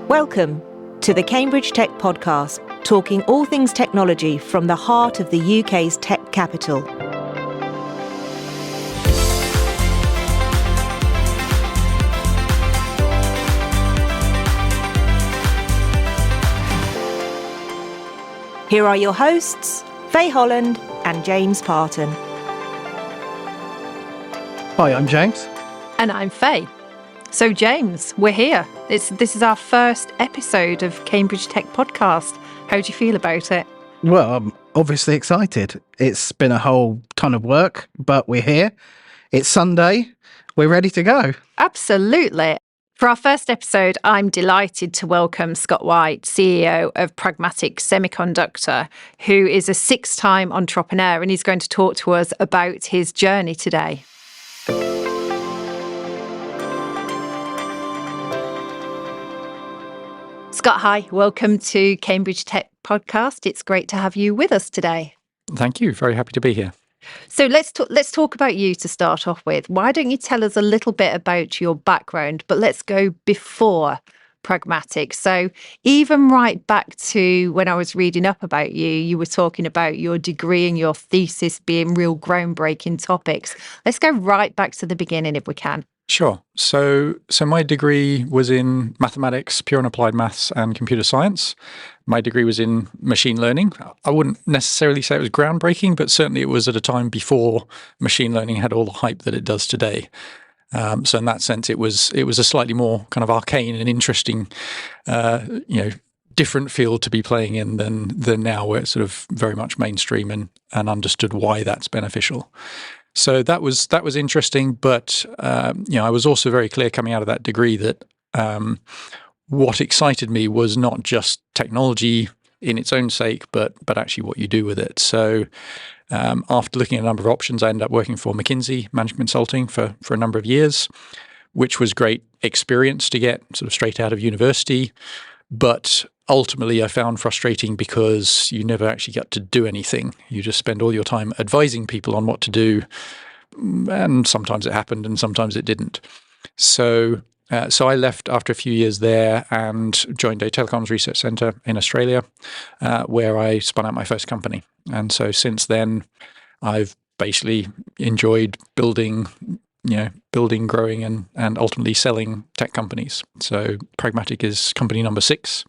Welcome to the Cambridge Tech Podcast, talking all things technology from the heart of the UK's tech capital. Here are your hosts, Faye Holland and James Parton. Hi, I'm James. And I'm Faye. So James, we're here. This is our first episode of Cambridge Tech Podcast. How do you feel about it? Well, I'm obviously excited. It's been a whole ton of work, but we're here. It's Sunday. We're ready to go. Absolutely. For our first episode, I'm delighted to welcome Scott White, CEO of PragmatIC Semiconductor, who is a six-time entrepreneur, and he's going to talk to us about his journey today. Scott, hi. Welcome to Cambridge Tech Podcast. It's great to have you with us today. Thank you. Very happy to be here. So let's talk about you to start off with. Why don't you tell us a little bit about your background, but let's go before PragmatIC. So even right back to when I was reading up about you, you were talking about your degree and your thesis being real groundbreaking topics. Let's go right back to the beginning if we can. Sure. So my degree was in mathematics, pure and applied maths, and computer science. My degree was in machine learning. I wouldn't necessarily say it was groundbreaking, but certainly it was at a time before machine learning had all the hype that it does today. So in that sense, it was a slightly more kind of arcane and interesting, different field to be playing in than now, where it's sort of very much mainstream and understood why that's beneficial. So that was interesting, but I was also very clear coming out of that degree that what excited me was not just technology in its own sake, but actually what you do with it. So after looking at a number of options, I ended up working for McKinsey Management Consulting for a number of years, which was great experience to get sort of straight out of university. But ultimately, I found frustrating because you never actually got to do anything. You just spend all your time advising people on what to do, and sometimes it happened and sometimes it didn't. So I left after a few years there and joined a telecoms research centre in Australia, where I spun out my first company. And so since then, I've basically enjoyed building, growing and ultimately selling tech companies. So PragmatIC is company number 6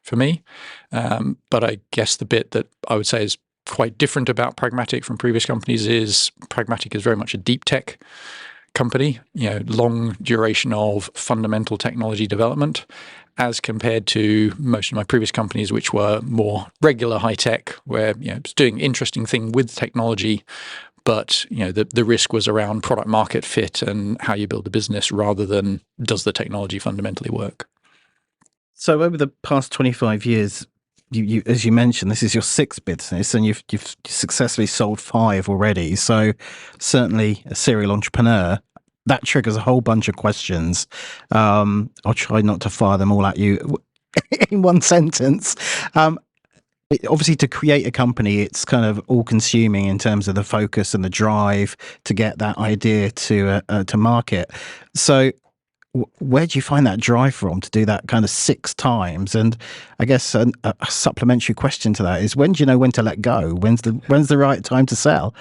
for me. But I guess the bit that I would say is quite different about PragmatIC from previous companies is PragmatIC is very much a deep tech company, long duration of fundamental technology development, as compared to most of my previous companies, which were more regular high tech, where it's doing interesting thing with technology, but the risk was around product market fit and how you build a business rather than does the technology fundamentally work. So over the past 25 years, you as you mentioned, this is your 6th business, and you've successfully sold 5 already. So certainly a serial entrepreneur. That triggers a whole bunch of questions. I'll try not to fire them all at you in one sentence. Obviously, to create a company, it's kind of all-consuming in terms of the focus and the drive to get that idea to market. So where do you find that drive from to do that kind of 6 times? And I guess a supplementary question to that is, when do you know when to let go? When's the right time to sell?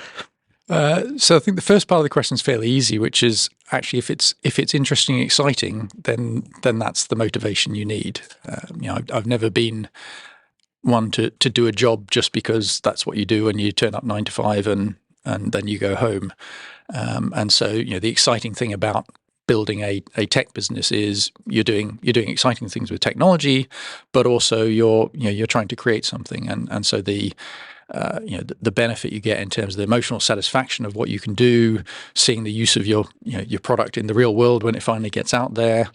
So I think the first part of the question is fairly easy, which is actually if it's interesting and exciting, then that's the motivation you need. I've never been one to do a job just because that's what you do and you turn up 9 to 5 and then you go home. And so the exciting thing about building a tech business is you're doing exciting things with technology, but also you're trying to create something, and so the benefit you get in terms of the emotional satisfaction of what you can do, seeing the use of your product in the real world when it finally gets out there,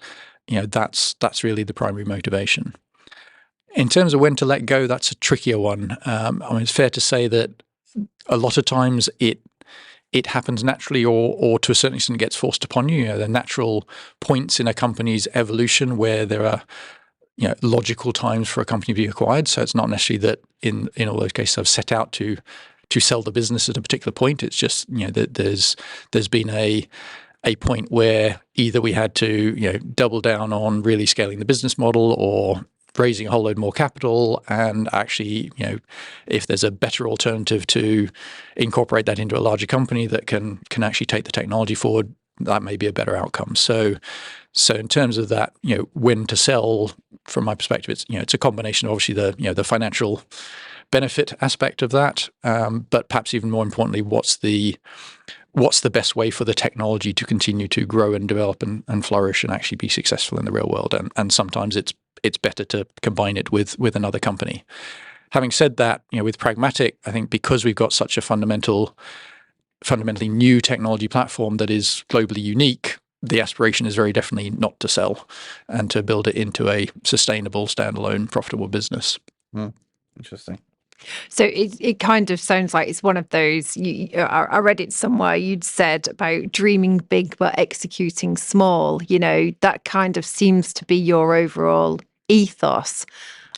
that's really the primary motivation. In terms of when to let go, that's a trickier one. It's fair to say that a lot of times it happens naturally or to a certain extent gets forced upon you. There are natural points in a company's evolution where there are logical times for a company to be acquired. So it's not necessarily that in all those cases I've set out to sell the business at a particular point. It's just that there's been a a point where either we had to, double down on really scaling the business model or raising a whole load more capital, and actually, if there's a better alternative to incorporate that into a larger company that can actually take the technology forward, that may be a better outcome. So in terms of that, when to sell, from my perspective, it's a combination of obviously the financial benefit aspect of that, but perhaps even more importantly, what's the best way for the technology to continue to grow and develop and flourish and actually be successful in the real world. And sometimes it's better to combine it with another company. Having said that, with PragmatIC, I think because we've got such a fundamentally new technology platform that is globally unique, the aspiration is very definitely not to sell and to build it into a sustainable, standalone, profitable business. Interesting. So it kind of sounds like it's one of those, I read it somewhere, you'd said about dreaming big but executing small. That kind of seems to be your overall ethos.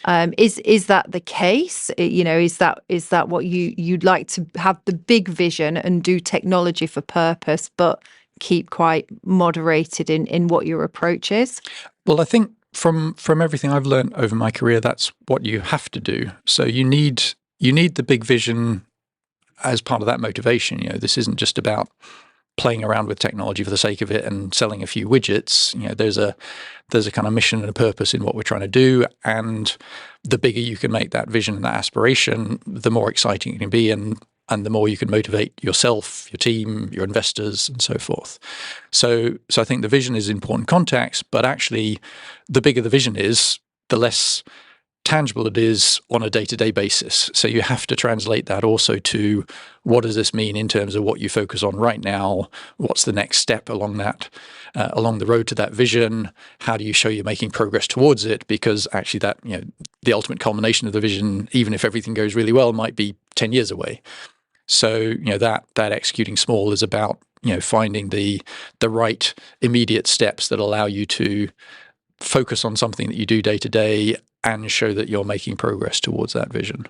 Is that the case? Is that what you'd like to have, the big vision and do technology for purpose, but keep quite moderated in what your approach is? Well, I think from everything I've learned over my career, that's what you have to do. So you need the big vision as part of that motivation. This isn't just about playing around with technology for the sake of it and selling a few widgets. There's a kind of mission and a purpose in what we're trying to do, and the bigger you can make that vision and that aspiration, the more exciting it can be, and the more you can motivate yourself, your team, your investors, and so forth. So I think the vision is important context, but actually the bigger the vision is, the less tangible it is on a day-to-day basis. So you have to translate that also to what does this mean in terms of what you focus on right now? What's the next step along the road to that vision? How do you show you're making progress towards it? Because actually that, the ultimate culmination of the vision, even if everything goes really well, might be 10 years away. So, that executing small is about, finding the right immediate steps that allow you to focus on something that you do day to day and show that you're making progress towards that vision.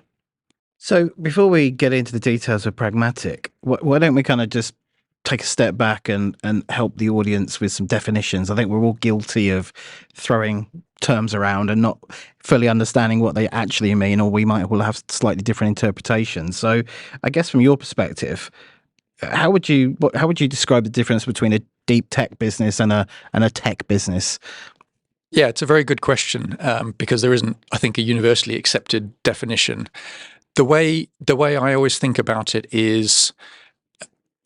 So before we get into the details of PragmatIC, why don't we kind of just take a step back and help the audience with some definitions? I think we're all guilty of throwing terms around and not fully understanding what they actually mean, or we might all have slightly different interpretations. So I guess from your perspective, how would you describe the difference between a deep tech business and a tech business? Yeah, it's a very good question, because there isn't, I think, a universally accepted definition. The way I always think about it is,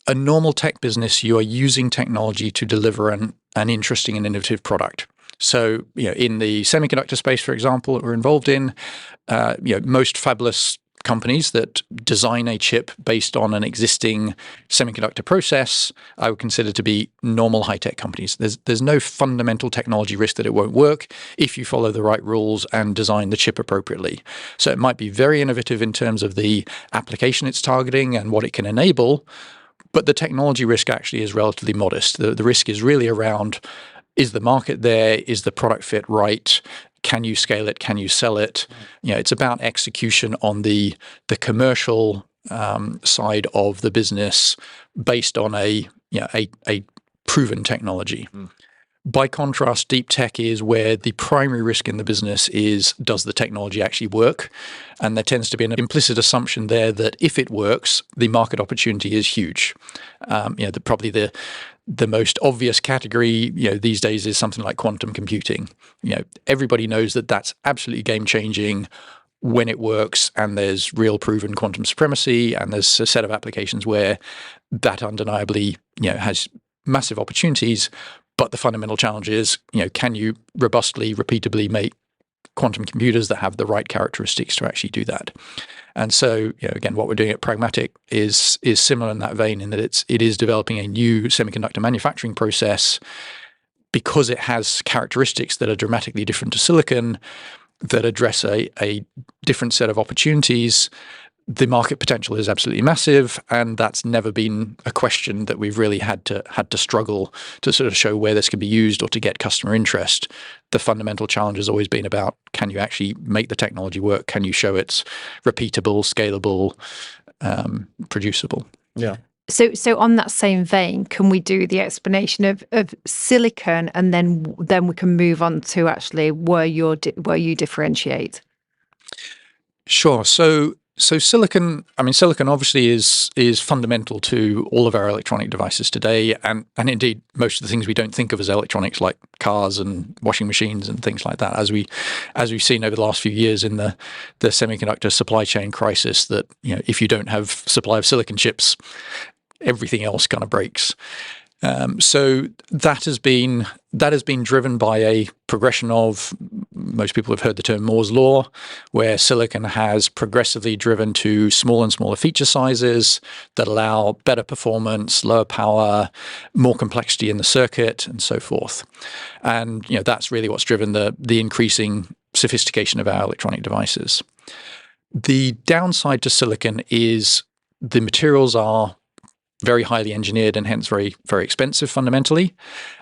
a normal tech business, you are using technology to deliver an interesting and innovative product. So, in the semiconductor space, for example, that we're involved in, most fabulous companies that design a chip based on an existing semiconductor process, I would consider to be normal high-tech companies. There's no fundamental technology risk that it won't work if you follow the right rules and design the chip appropriately. So it might be very innovative in terms of the application it's targeting and what it can enable, but the technology risk actually is relatively modest. The risk is really around, is the market there? Is the product fit right? Can you scale it? Can you sell it? It's about execution on the commercial side of the business based on a proven technology. By contrast, deep tech is where the primary risk in the business is, does the technology actually work? And there tends to be an implicit assumption there that if it works, the market opportunity is huge. Probably the most obvious category, these days is something like quantum computing. Everybody knows that that's absolutely game-changing when it works, and there's real proven quantum supremacy, and there's a set of applications where that undeniably, has massive opportunities. But the fundamental challenge is, can you robustly, repeatably make quantum computers that have the right characteristics to actually do that? And so, again, what we're doing at PragmatIC is similar in that vein, in that it is developing a new semiconductor manufacturing process, because it has characteristics that are dramatically different to silicon, that address a different set of opportunities. The market potential is absolutely massive, and that's never been a question that we've really had to struggle to sort of show where this can be used or to get customer interest. The fundamental challenge has always been about, can you actually make the technology work? Can you show it's repeatable, scalable, producible? Yeah. So on that same vein, can we do the explanation of silicon, and then we can move on to actually where you differentiate? Sure. So silicon, I mean, silicon obviously is fundamental to all of our electronic devices today, and indeed most of the things we don't think of as electronics, like cars and washing machines and things like that, as we've seen over the last few years in the semiconductor supply chain crisis, that if you don't have supply of silicon chips, everything else kind of breaks. So that has been driven by a progression of, most people have heard the term Moore's law, where silicon has progressively driven to smaller and smaller feature sizes that allow better performance, lower power, more complexity in the circuit, and so forth. And that's really what's driven the increasing sophistication of our electronic devices. The downside to silicon is the materials are very highly engineered and hence very, very expensive fundamentally.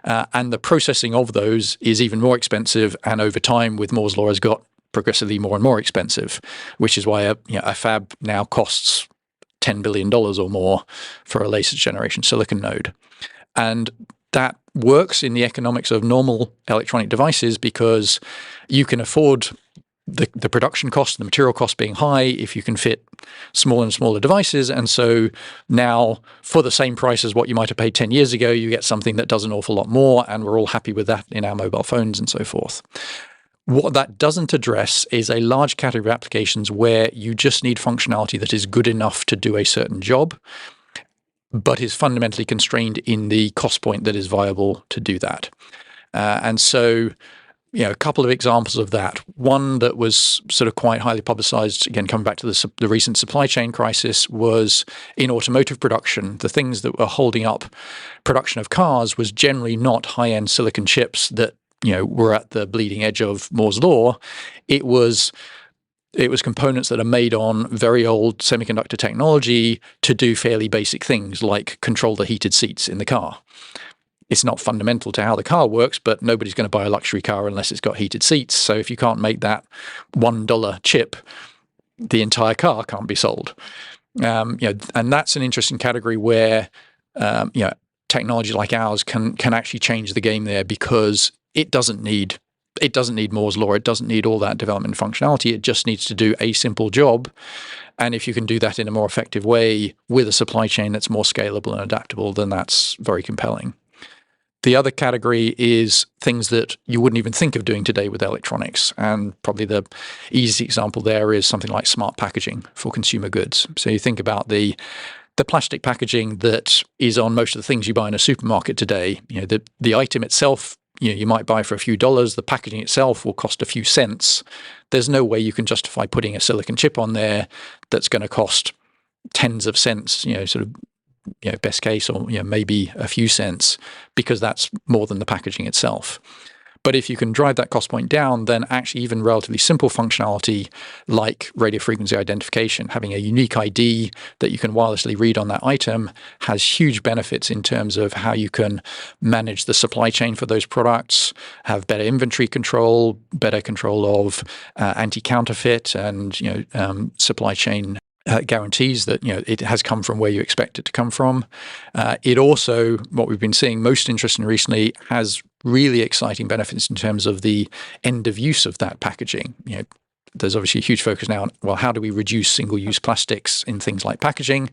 And the processing of those is even more expensive, and over time with Moore's law has got progressively more and more expensive, which is why a fab now costs $10 billion or more for a latest generation silicon node. And that works in the economics of normal electronic devices because you can afford the production cost, the material cost being high, if you can fit smaller and smaller devices. And so now, for the same price as what you might have paid 10 years ago, you get something that does an awful lot more, and we're all happy with that in our mobile phones and so forth. What that doesn't address is a large category of applications where you just need functionality that is good enough to do a certain job, but is fundamentally constrained in the cost point that is viable to do that. And so a couple of examples of that. One that was sort of quite highly publicized, again, coming back to the recent supply chain crisis, was in automotive production. The things that were holding up production of cars was generally not high-end silicon chips that were at the bleeding edge of Moore's law. It was components that are made on very old semiconductor technology to do fairly basic things like control the heated seats in the car. It's not fundamental to how the car works, but nobody's going to buy a luxury car unless it's got heated seats. So if you can't make that $1 chip, the entire car can't be sold. And that's an interesting category where technology like ours can actually change the game there, because it doesn't need Moore's law. It doesn't need all that development functionality. It just needs to do a simple job. And if you can do that in a more effective way with a supply chain that's more scalable and adaptable, then that's very compelling. The other category is things that you wouldn't even think of doing today with electronics. And probably the easiest example there is something like smart packaging for consumer goods. So you think about the plastic packaging that is on most of the things you buy in a supermarket today. The item itself, you might buy for a few dollars. The packaging itself will cost a few cents. There's no way you can justify putting a silicon chip on there that's going to cost tens of cents, best case, or maybe a few cents, because that's more than the packaging itself. But if you can drive that cost point down, then actually even relatively simple functionality like radio frequency identification, having a unique ID that you can wirelessly read on that item, has huge benefits in terms of how you can manage the supply chain for those products, have better inventory control, better control of anti-counterfeit and supply chain guarantees that it has come from where you expect it to come from. It also, what we've been seeing most interesting recently, has really exciting benefits in terms of the end of use of that packaging. There's obviously a huge focus now on, well, how do we reduce single-use plastics in things like packaging?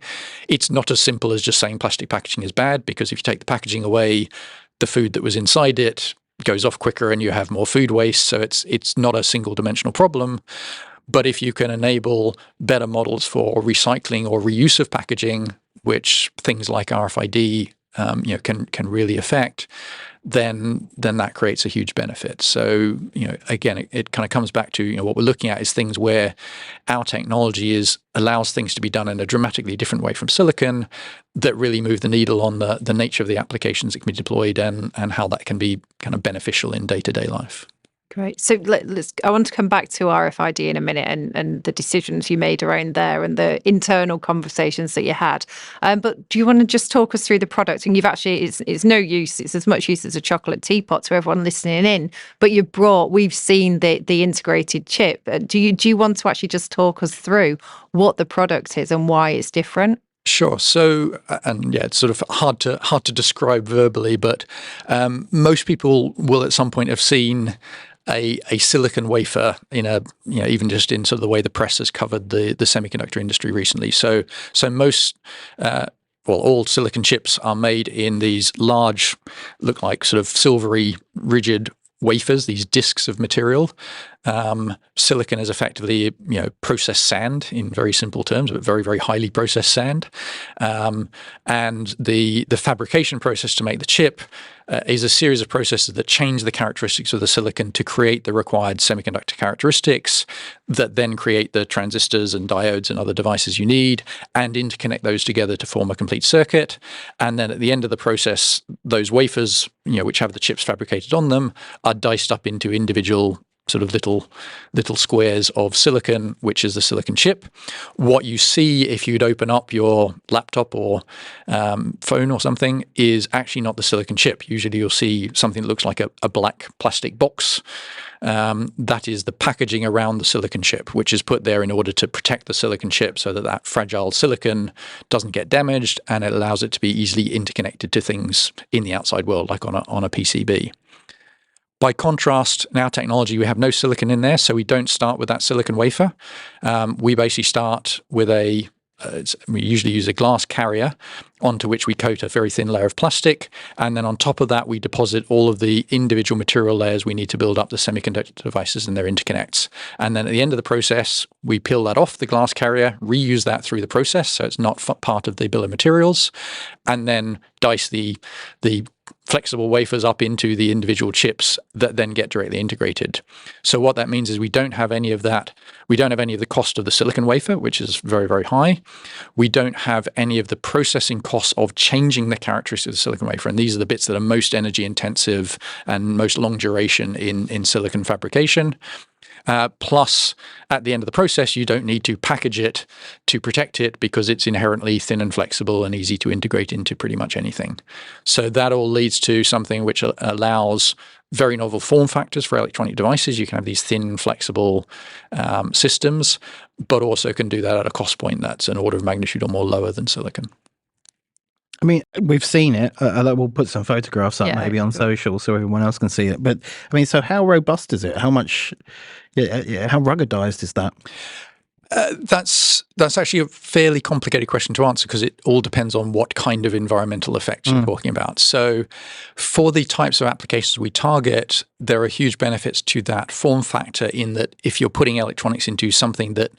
It's not as simple as just saying plastic packaging is bad, because if you take the packaging away, the food that was inside it goes off quicker and you have more food waste. So it's not a single-dimensional problem. But if you can enable better models for recycling or reuse of packaging, which things like RFID can really affect, then that creates a huge benefit. So again, it kind of comes back to what we're looking at is things where our technology allows things to be done in a dramatically different way from silicon that really move the needle on the nature of the applications that can be deployed and how that can be kind of beneficial in day-to-day life. Great. So I want to come back to RFID in a minute and the decisions you made around there and the internal conversations that you had. But do you want to just talk us through the product? And you've actually, it's no use. It's as much use as a chocolate teapot to everyone listening in. But we've seen the integrated chip. Do you want to actually just talk us through what the product is and why it's different? Sure. So, and yeah, it's sort of hard to describe verbally, but most people will at some point have seen a silicon wafer in a, even just in sort of the way the press has covered the semiconductor industry recently. So most all silicon chips are made in these large, look like sort of silvery, rigid wafers, these discs of material. Silicon is effectively, processed sand in very simple terms, but very, very highly processed sand. And the fabrication process to make the chip is a series of processes that change the characteristics of the silicon to create the required semiconductor characteristics that then create the transistors and diodes and other devices you need, and interconnect those together to form a complete circuit. And then at the end of the process, those wafers, which have the chips fabricated on them, are diced up into individual sort of little squares of silicon, which is the silicon chip. What you see if you'd open up your laptop or phone or something is actually not the silicon chip. Usually you'll see something that looks like a black plastic box. That is the packaging around the silicon chip, which is put there in order to protect the silicon chip so that that fragile silicon doesn't get damaged, and it allows it to be easily interconnected to things in the outside world, like on a PCB. By contrast, in our technology, we have no silicon in there, so we don't start with that silicon wafer. We basically start with we usually use a glass carrier onto which we coat a very thin layer of plastic, and then on top of that we deposit all of the individual material layers we need to build up the semiconductor devices and their interconnects. And then at the end of the process, we peel that off the glass carrier, reuse that through the process, so it's not part of the bill of materials, and then dice the flexible wafers up into the individual chips that then get directly integrated. So what that means is we don't have any of that. We don't have any of the cost of the silicon wafer, which is very, very high. We don't have any of the processing costs of changing the characteristics of the silicon wafer. And these are the bits that are most energy intensive and most long duration in silicon fabrication. Plus, at the end of the process, you don't need to package it to protect it because it's inherently thin and flexible and easy to integrate into pretty much anything. So that all leads to something which allows very novel form factors for electronic devices. You can have these thin, flexible systems, but also can do that at a cost point that's an order of magnitude or more lower than silicon. I mean, we've seen it. We'll put some photographs up maybe on social so everyone else can see it. But I mean, so how robust is it? How much? How ruggedized is that? That's actually a fairly complicated question to answer because it all depends on what kind of environmental effects you're talking about. So for the types of applications we target, there are huge benefits to that form factor in that if you're putting electronics into something that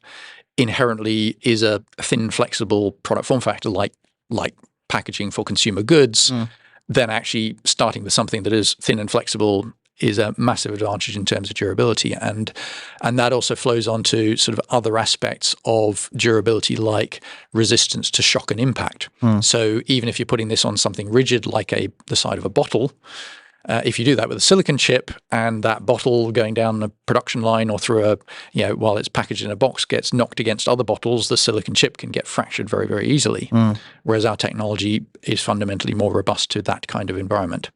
inherently is a thin, flexible product form factor like packaging for consumer goods, then actually starting with something that is thin and flexible is a massive advantage in terms of durability. And that also flows on to sort of other aspects of durability like resistance to shock and impact. So even if you're putting this on something rigid like the side of a bottle, if you do that with a silicon chip and that bottle going down a production line or through while it's packaged in a box gets knocked against other bottles, the silicon chip can get fractured very, very easily. Whereas our technology is fundamentally more robust to that kind of environment.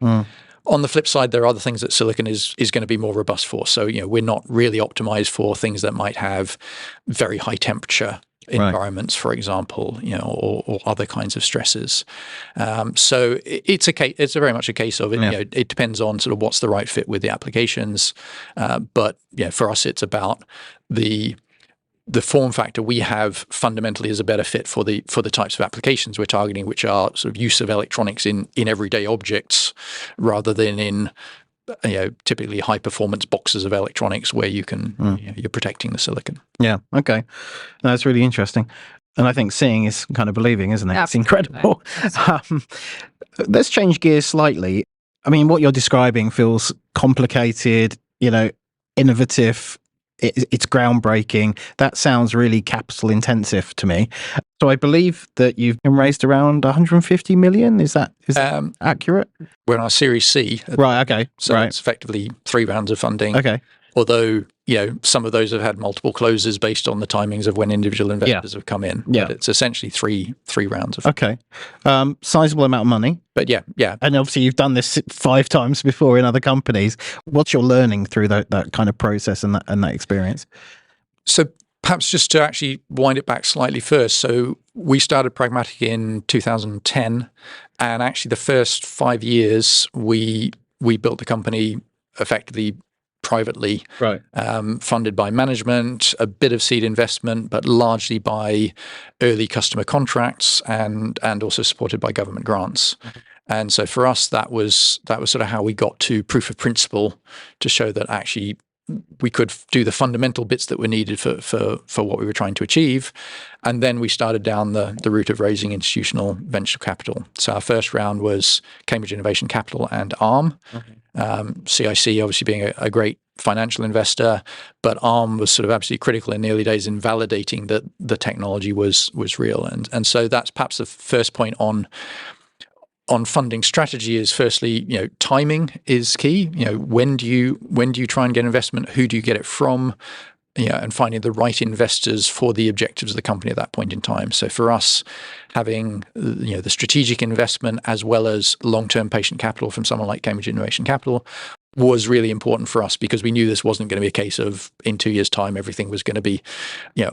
On the flip side, there are other things that silicon is going to be more robust for. So, we're not really optimized for things that might have very high temperature environments, for example, or other kinds of stresses. So it's very much a case of it. It depends on sort of what's the right fit with the applications. But for us, it's about the form factor we have fundamentally is a better fit for the types of applications we're targeting, which are sort of use of electronics in everyday objects rather than in typically high performance boxes of electronics where you can you're protecting the silicon. Yeah. Okay. That's really interesting. And I think seeing is kind of believing, isn't it? Absolutely. It's incredible. Let's change gears slightly. I mean, what you're describing feels complicated, innovative. It's groundbreaking. That sounds really capital intensive to me. So I believe that you've been raised around 150 million. Is that accurate? We're on our Series C. Right. Okay. So it's effectively 3 rounds of funding. Okay. Although, some of those have had multiple closes based on the timings of when individual investors have come in. Yeah. But it's essentially three rounds of funding. Okay. Sizable amount of money. But yeah. And obviously you've done this 5 times before in other companies. What's your learning through that kind of process and that experience? So perhaps just to actually wind it back slightly first. So we started Pragmatic in 2010, and actually the first 5 years we built the company effectively privately, Right. funded by management, a bit of seed investment, but largely by early customer contracts and also supported by government grants. And so for us, that was sort of how we got to proof of principle, to show that actually we could do the fundamental bits that were needed for what we were trying to achieve. And then we started down the route of raising institutional venture capital. So our first round was Cambridge Innovation Capital and Arm. CIC obviously being a great financial investor, but Arm was sort of absolutely critical in the early days in validating that the technology was real. And so that's perhaps the first point on funding strategy is, firstly, timing is key. When do you try and get investment? Who do you get it from? And finding the right investors for the objectives of the company at that point in time. So for us, having the strategic investment as well as long-term patient capital from someone like Cambridge Innovation Capital was really important for us, because we knew this wasn't going to be a case of in 2 years' time everything was going to be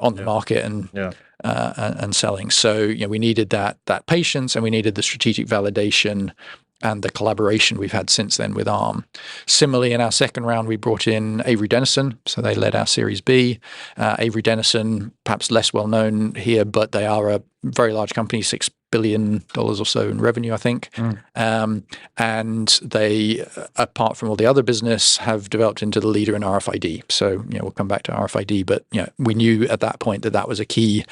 on the market and selling. So we needed that patience, and we needed the strategic validation and the collaboration we've had since then with Arm. Similarly, in our second round, we brought in Avery Dennison. So they led our Series B. Avery Dennison, perhaps less well known here, but they are a very large company, $6 billion or so in revenue, I think. And they, apart from all the other business, have developed into the leader in RFID. So, we'll come back to RFID, but we knew at that point that was a key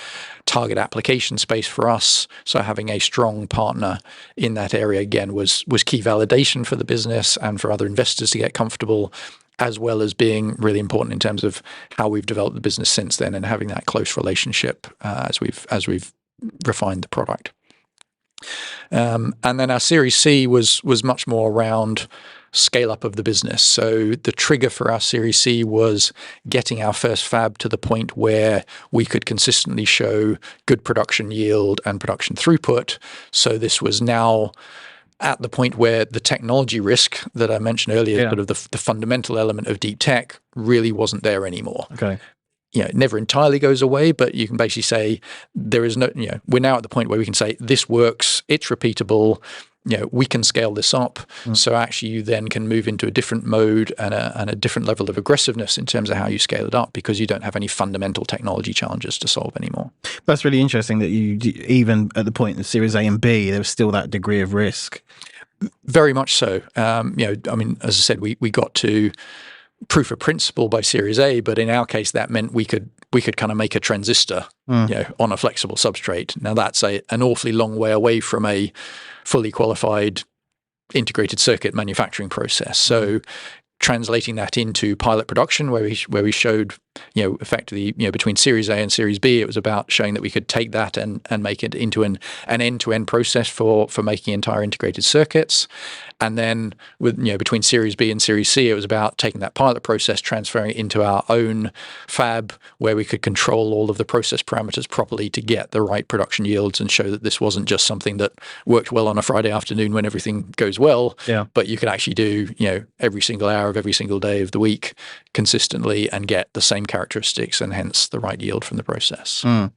target application space for us. So having a strong partner in that area, again, was key validation for the business and for other investors to get comfortable, as well as being really important in terms of how we've developed the business since then, and having that close relationship as we've refined the product. And then our Series C was much more around scale up of the business. So the trigger for our Series C was getting our first fab to the point where we could consistently show good production yield and production throughput. So this was now at the point where the technology risk that I mentioned earlier, sort of the fundamental element of deep tech, really wasn't there anymore. Okay. It never entirely goes away, but you can basically say there is no, we're now at the point where we can say this works, it's repeatable, we can scale this up. So actually you then can move into a different mode and a different level of aggressiveness in terms of how you scale it up, because you don't have any fundamental technology challenges to solve anymore. That's really interesting that you, even at the point of Series A and B, there was still that degree of risk. Very much so. I mean, as I said, we got to proof of principle by Series A, but in our case, that meant we could kind of make a transistor, on a flexible substrate. Now that's an awfully long way away from a fully qualified integrated circuit manufacturing process. So translating that into pilot production, where we showed, effectively, between Series A and Series B, it was about showing that we could take that and make it into an end-to-end process for making entire integrated circuits. And then with between Series B and Series C, it was about taking that pilot process, transferring it into our own fab, where we could control all of the process parameters properly to get the right production yields and show that this wasn't just something that worked well on a Friday afternoon when everything goes well, but you could actually do every single hour of every single day of the week consistently and get the same characteristics and hence the right yield from the process. And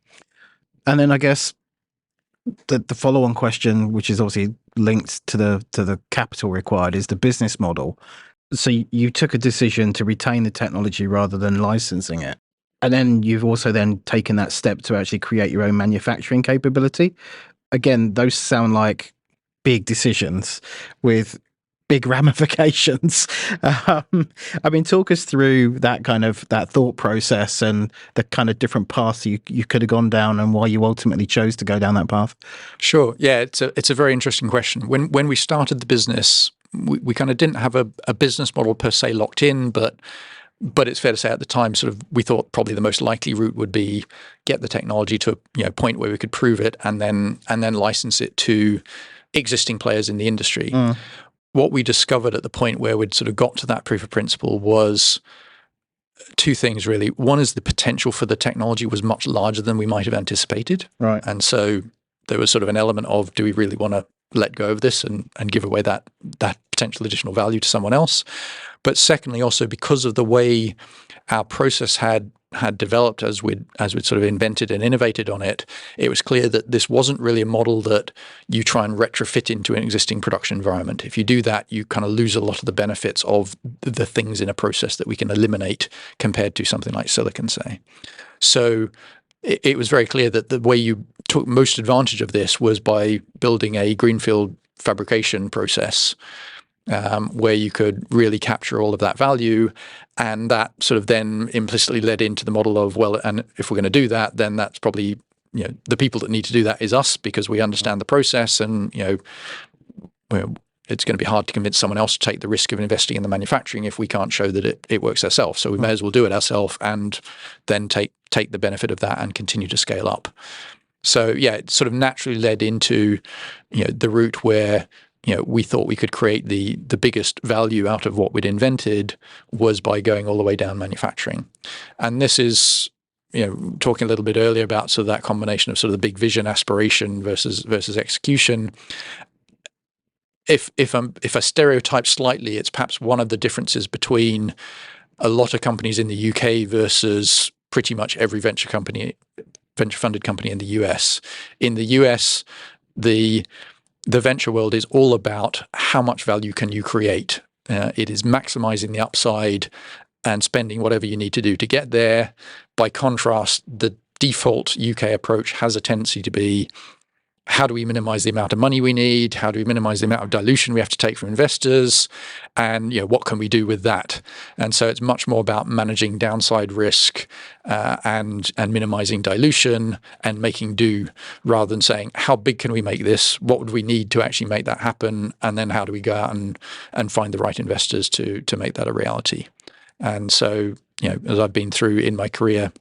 then I guess the follow-on question, which is obviously linked to the capital required, is the business model. So you took a decision to retain the technology rather than licensing it. And then you've also then taken that step to actually create your own manufacturing capability. Again, those sound like big decisions with big ramifications. I mean, talk us through that thought process and the kind of different paths you could have gone down, and why you ultimately chose to go down that path. Sure. Yeah, it's a very interesting question. When we started the business, we kind of didn't have a business model per se locked in, but it's fair to say at the time, sort of, we thought probably the most likely route would be get the technology to a point where we could prove it, and then license it to existing players in the industry. What we discovered at the point where we'd sort of got to that proof of principle was two things, really. One is the potential for the technology was much larger than we might have anticipated. Right. And so there was sort of an element of, do we really want to let go of this and give away that potential additional value to someone else? But secondly, also because of the way our process had had developed, as we'd sort of invented and innovated on it, it was clear that this wasn't really a model that you try and retrofit into an existing production environment. If you do that, you kind of lose a lot of the benefits of the things in a process that we can eliminate compared to something like silicon, say. So it was very clear that the way you took most advantage of this was by building a greenfield fabrication process where you could really capture all of that value. And that sort of then implicitly led into the model of, well, and if we're going to do that, then that's probably, the people that need to do that is us, because we understand the process, and, it's going to be hard to convince someone else to take the risk of investing in the manufacturing if we can't show that it works ourselves. So we may as well do it ourselves and then take the benefit of that and continue to scale up. So yeah, it sort of naturally led into, the route where, we thought we could create the biggest value out of what we'd invented was by going all the way down manufacturing. And this is, talking a little bit earlier about sort of that combination of sort of the big vision aspiration versus execution. If I stereotype slightly, it's perhaps one of the differences between a lot of companies in the UK versus pretty much every venture-funded company in the US. In the US, the venture world is all about how much value can you create. It is maximizing the upside and spending whatever you need to do to get there. By contrast, the default UK approach has a tendency to be, how do we minimize the amount of money we need? How do we minimize the amount of dilution we have to take from investors? And what can we do with that? And so it's much more about managing downside risk and minimizing dilution and making do, rather than saying, how big can we make this? What would we need to actually make that happen? And then how do we go out and find the right investors to make that a reality? And so, as I've been through in my career,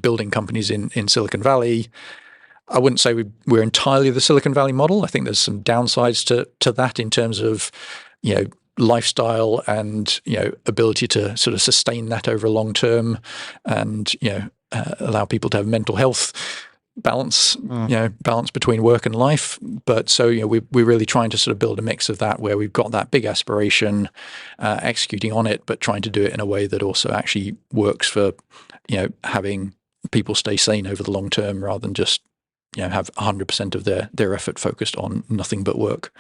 building companies in Silicon Valley, I wouldn't say we're entirely the Silicon Valley model. I think there's some downsides to that in terms of, lifestyle and, ability to sort of sustain that over a long term and, allow people to have mental health balance, balance between work and life. But so, we're really trying to sort of build a mix of that where we've got that big aspiration, executing on it, but trying to do it in a way that also actually works for, having people stay sane over the long term rather than just have 100% of their effort focused on nothing but work.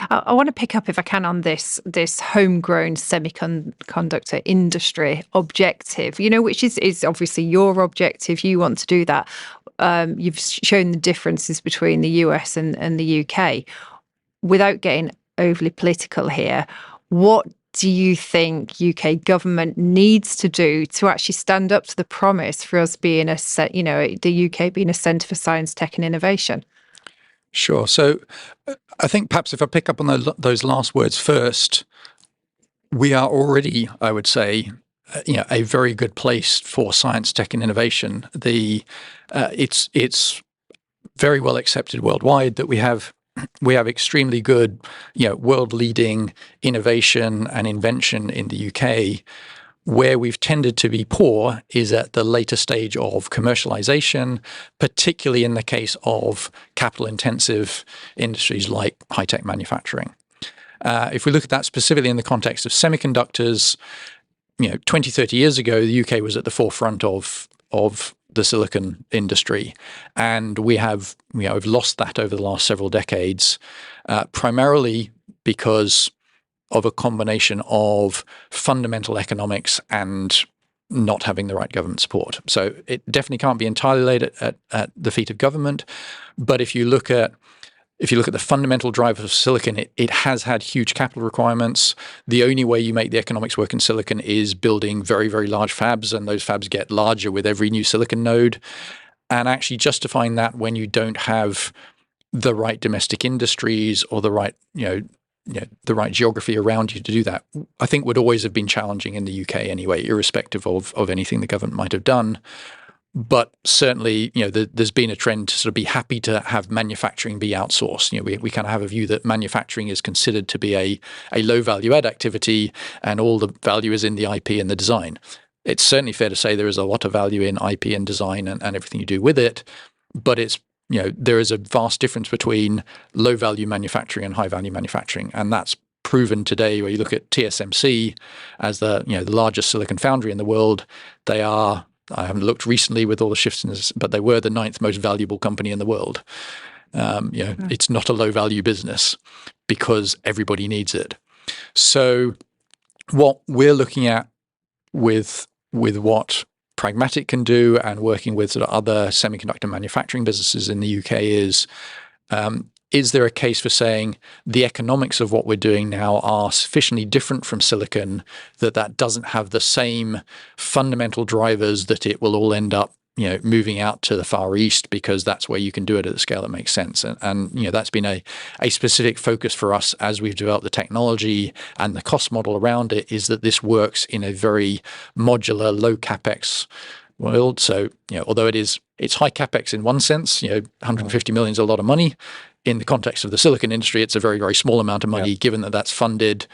I want to pick up, if I can, on this homegrown semiconductor industry objective, which is obviously your objective. You want to do that. You've shown the differences between the US and the UK. Without getting overly political here, what do you think UK government needs to do to actually stand up to the promise for us being the UK being a centre for science, tech and innovation? Sure. So I think perhaps if I pick up on those last words first, we are already, I would say, a very good place for science, tech and innovation. It's very well accepted worldwide that we have extremely good, world-leading innovation and invention in the UK. Where we've tended to be poor is at the later stage of commercialization, particularly in the case of capital-intensive industries like high-tech manufacturing. If we look at that specifically in the context of semiconductors, 20, 30 years ago, the UK was at the forefront of the silicon industry. And we've lost that over the last several decades, primarily because of a combination of fundamental economics and not having the right government support. So it definitely can't be entirely laid at the feet of government. But if you look at the fundamental driver of silicon, it has had huge capital requirements. The only way you make the economics work in silicon is building very, very large fabs, and those fabs get larger with every new silicon node. And actually justifying that when you don't have the right domestic industries or the right, the right geography around you to do that, I think would always have been challenging in the UK anyway, irrespective of anything the government might have done. But certainly, there's been a trend to sort of be happy to have manufacturing be outsourced. We kind of have a view that manufacturing is considered to be a low value add activity, and all the value is in the IP and the design. It's certainly fair to say there is a lot of value in IP and design and everything you do with it, but it's there is a vast difference between low value manufacturing and high value manufacturing, and that's proven today, where you look at TSMC as the largest silicon foundry in the world, they are, I haven't looked recently with all the shifts in this, but they were the 9th most valuable company in the world. It's not a low value business because everybody needs it. So what we're looking at with what Pragmatic can do and working with sort of other semiconductor manufacturing businesses in the UK is there a case for saying the economics of what we're doing now are sufficiently different from silicon that doesn't have the same fundamental drivers, that it will all end up moving out to the Far East because that's where you can do it at the scale that makes sense. And that's been a specific focus for us as we've developed the technology and the cost model around it, is that this works in a very modular, low capex world. So, although it's high capex in one sense, 150 million is a lot of money. In the context of the silicon industry, it's a very, very small amount of money, given that that's funded,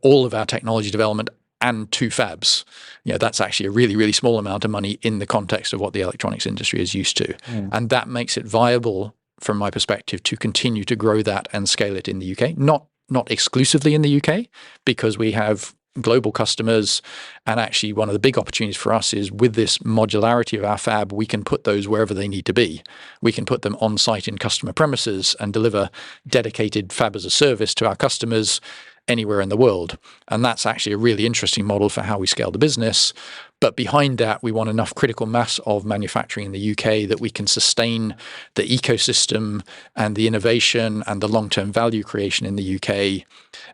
all of our technology development and 2 fabs. That's actually a really, really small amount of money in the context of what the electronics industry is used to. And that makes it viable, from my perspective, to continue to grow that and scale it in the UK. Not exclusively in the UK, because we have global customers. And actually, one of the big opportunities for us is with this modularity of our fab, we can put those wherever they need to be. We can put them on site in customer premises and deliver dedicated fab as a service to our customers anywhere in the world. And that's actually a really interesting model for how we scale the business. But behind that, we want enough critical mass of manufacturing in the UK that we can sustain the ecosystem and the innovation and the long-term value creation in the UK,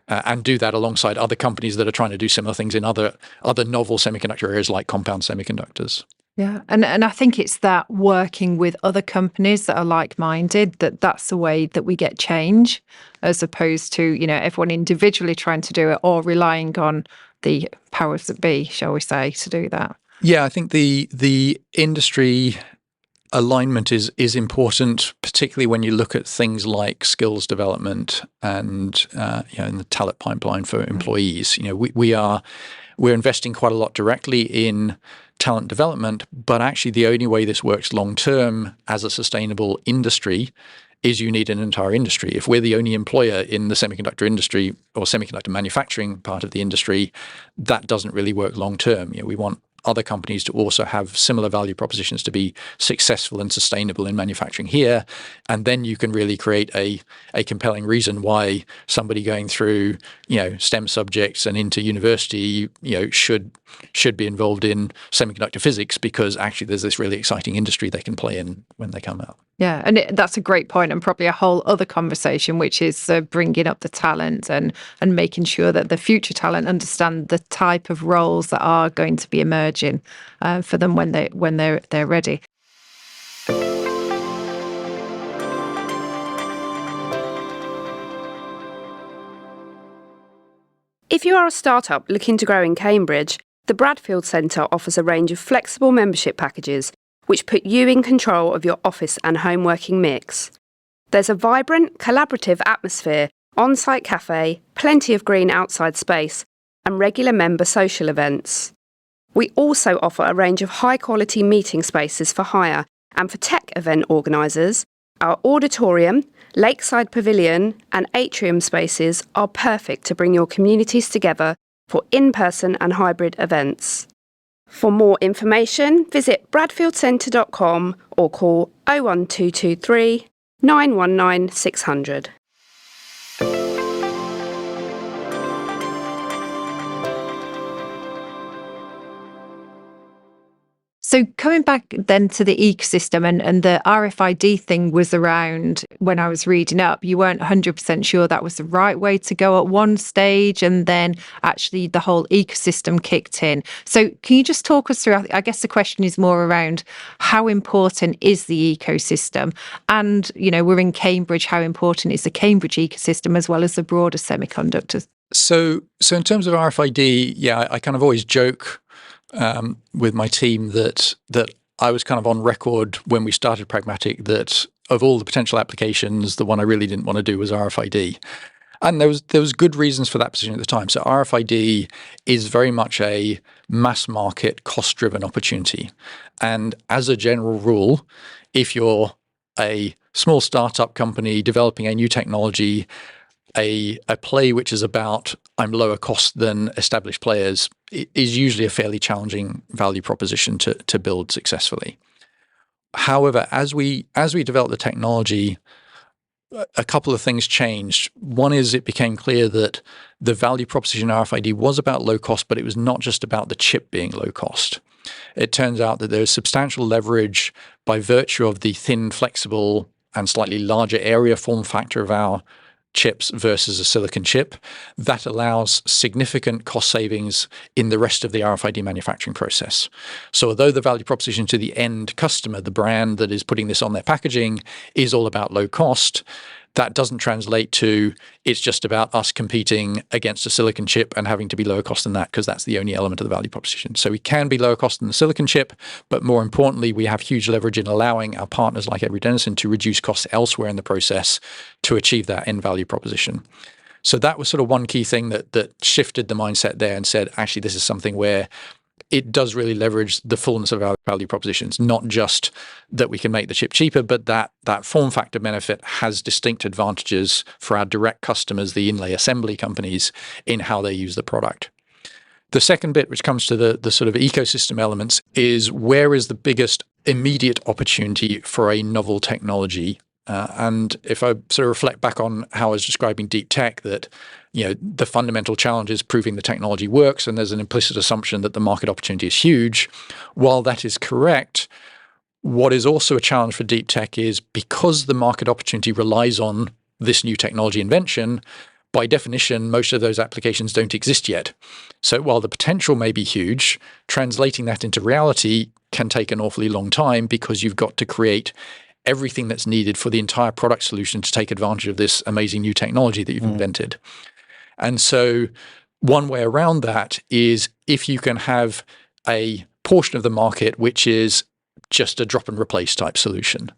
and do that alongside other companies that are trying to do similar things in other novel semiconductor areas like compound semiconductors. Yeah, and I think it's that working with other companies that are like-minded, that's the way that we get change, as opposed to everyone individually trying to do it or relying on the powers that be, shall we say, to do that. Yeah, I think the industry alignment is important, particularly when you look at things like skills development and in the talent pipeline for employees. We're investing quite a lot directly in talent development, but actually the only way this works long term as a sustainable industry is you need an entire industry. If we're the only employer in the semiconductor industry or semiconductor manufacturing part of the industry, that doesn't really work long term. We want other companies to also have similar value propositions to be successful and sustainable in manufacturing here. And then you can really create a compelling reason why somebody going through, STEM subjects and into university, should be involved in semiconductor physics, because actually there's this really exciting industry they can play in when they come out. Yeah, and that's a great point, and probably a whole other conversation, which is bringing up the talent and making sure that the future talent understand the type of roles that are going to be emerging for them when they're ready. If you are a startup looking to grow in Cambridge, the Bradfield Center offers a range of flexible membership packages which put you in control of your office and home working mix. There's a vibrant, collaborative atmosphere, on-site cafe, plenty of green outside space, and regular member social events. We also offer a range of high-quality meeting spaces for hire, and for tech event organisers, our auditorium, lakeside pavilion, and atrium spaces are perfect to bring your communities together for in-person and hybrid events. For more information, visit bradfieldcentre.com or call 01223 919 600. So coming back then to the ecosystem, and the RFID thing was around when I was reading up, you weren't 100% sure that was the right way to go at one stage, and then actually the whole ecosystem kicked in. So can you just talk us through, I guess the question is more around how important is the ecosystem? And, we're in Cambridge, how important is the Cambridge ecosystem as well as the broader semiconductors? So in terms of RFID, I kind of always joke with my team that I was kind of on record when we started Pragmatic that of all the potential applications, the one I really didn't want to do was RFID. And there was good reasons for that position at the time. So RFID is very much a mass market, cost-driven opportunity. And as a general rule, if you're a small startup company developing a new technology, a play which is about I'm lower cost than established players is usually a fairly challenging value proposition to build successfully. However, as we developed the technology, a couple of things changed. One is it became clear that the value proposition RFID was about low cost, but it was not just about the chip being low cost. It turns out that there's substantial leverage by virtue of the thin, flexible, and slightly larger area form factor of our chips versus a silicon chip that allows significant cost savings in the rest of the RFID manufacturing process. So although the value proposition to the end customer, the brand that is putting this on their packaging, is all about low cost, that doesn't translate to it's just about us competing against a silicon chip and having to be lower cost than that, because that's the only element of the value proposition. So we can be lower cost than the silicon chip, but more importantly, we have huge leverage in allowing our partners like Avery Dennison to reduce costs elsewhere in the process to achieve that end value proposition. So that was sort of one key thing that shifted the mindset there and said, actually, this is something where it does really leverage the fullness of our value propositions, not just that we can make the chip cheaper, but that form factor benefit has distinct advantages for our direct customers, the inlay assembly companies, in how they use the product. The second bit, which comes to the sort of ecosystem elements, is where is the biggest immediate opportunity for a novel technology? And if I sort of reflect back on how I was describing deep tech, that the fundamental challenge is proving the technology works, and there's an implicit assumption that the market opportunity is huge. While that is correct, what is also a challenge for deep tech is because the market opportunity relies on this new technology invention, by definition, most of those applications don't exist yet. So while the potential may be huge, translating that into reality can take an awfully long time because you've got to create everything that's needed for the entire product solution to take advantage of this amazing new technology that you've invented. And so one way around that is if you can have a portion of the market which is just a drop and replace type solution.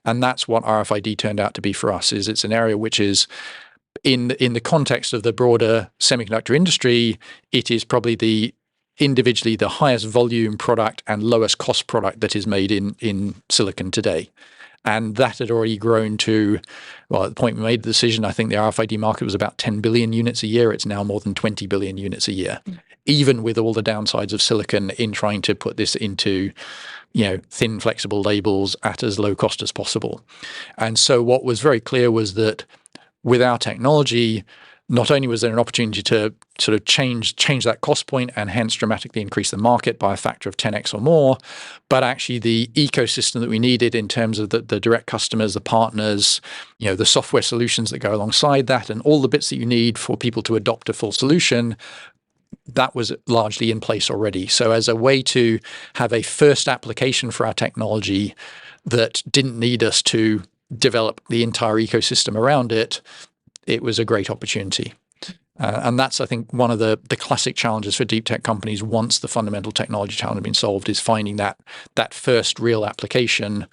And that's what RFID turned out to be for us, is it's an area which is in the context of the broader semiconductor industry, it is probably individually the highest volume product and lowest cost product that is made in silicon today. And that had already grown to, well, at the point we made the decision, I think the RFID market was about 10 billion units a year. It's now more than 20 billion units a year, even with all the downsides of silicon in trying to put this into, thin, flexible labels at as low cost as possible. And so what was very clear was that with our technology, not only was there an opportunity to sort of change that cost point and hence dramatically increase the market by a factor of 10x or more, but actually the ecosystem that we needed in terms of the direct customers, the partners, the software solutions that go alongside that, and all the bits that you need for people to adopt a full solution, that was largely in place already. So as a way to have a first application for our technology that didn't need us to develop the entire ecosystem around it, it was a great opportunity. And that's, I think, one of the classic challenges for deep tech companies once the fundamental technology challenge has been solved, is finding that first real application.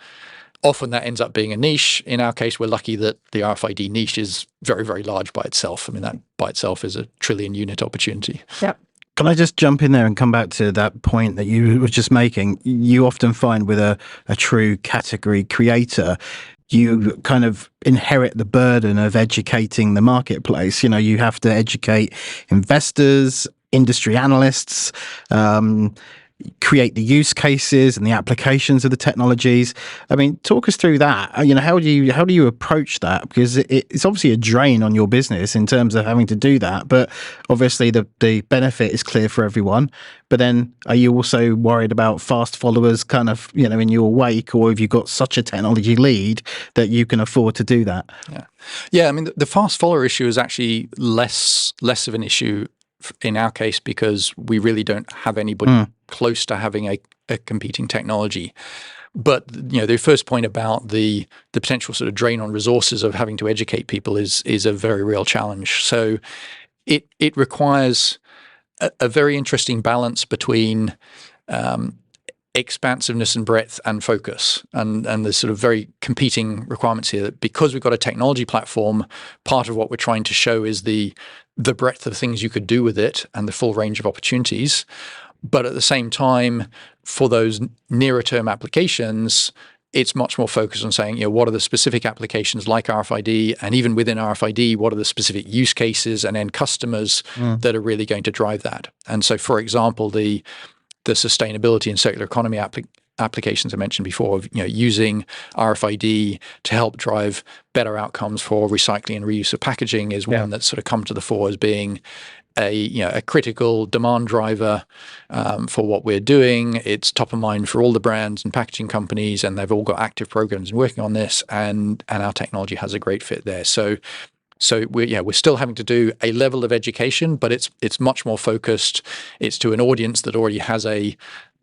Often that ends up being a niche. In our case, we're lucky that the RFID niche is very, very large by itself. I mean, that by itself is a 1 trillion unit opportunity. Yep. Can I just jump in there and come back to that point that you were just making? You often find with a true category creator, you kind of inherit the burden of educating the marketplace. You have to educate investors, industry analysts, create the use cases and the applications of the technologies. I mean, talk us through that. How do you approach that? Because it's obviously a drain on your business in terms of having to do that. But obviously the benefit is clear for everyone. But then are you also worried about fast followers kind of, in your wake, or have you got such a technology lead that you can afford to do that? Yeah. I mean, the fast follower issue is actually less of an issue in our case because we really don't have anybody close to having a competing technology. But the first point about the potential sort of drain on resources of having to educate people is a very real challenge. So it requires a very interesting balance between expansiveness and breadth and focus, and there's sort of very competing requirements here. Because we've got a technology platform, part of what we're trying to show is the breadth of things you could do with it and the full range of opportunities. But at the same time, for those nearer term applications, it's much more focused on saying, what are the specific applications like RFID, and even within RFID, what are the specific use cases and end customers that are really going to drive that? And so, for example, the sustainability and circular economy applications I mentioned before, of using RFID to help drive better outcomes for recycling and reuse of packaging is one that's sort of come to the fore as being a critical demand driver for what we're doing. It's top of mind for all the brands and packaging companies, and they've all got active programs working on this, and our technology has a great fit there. So we're still having to do a level of education, but it's much more focused. It's to an audience that already has a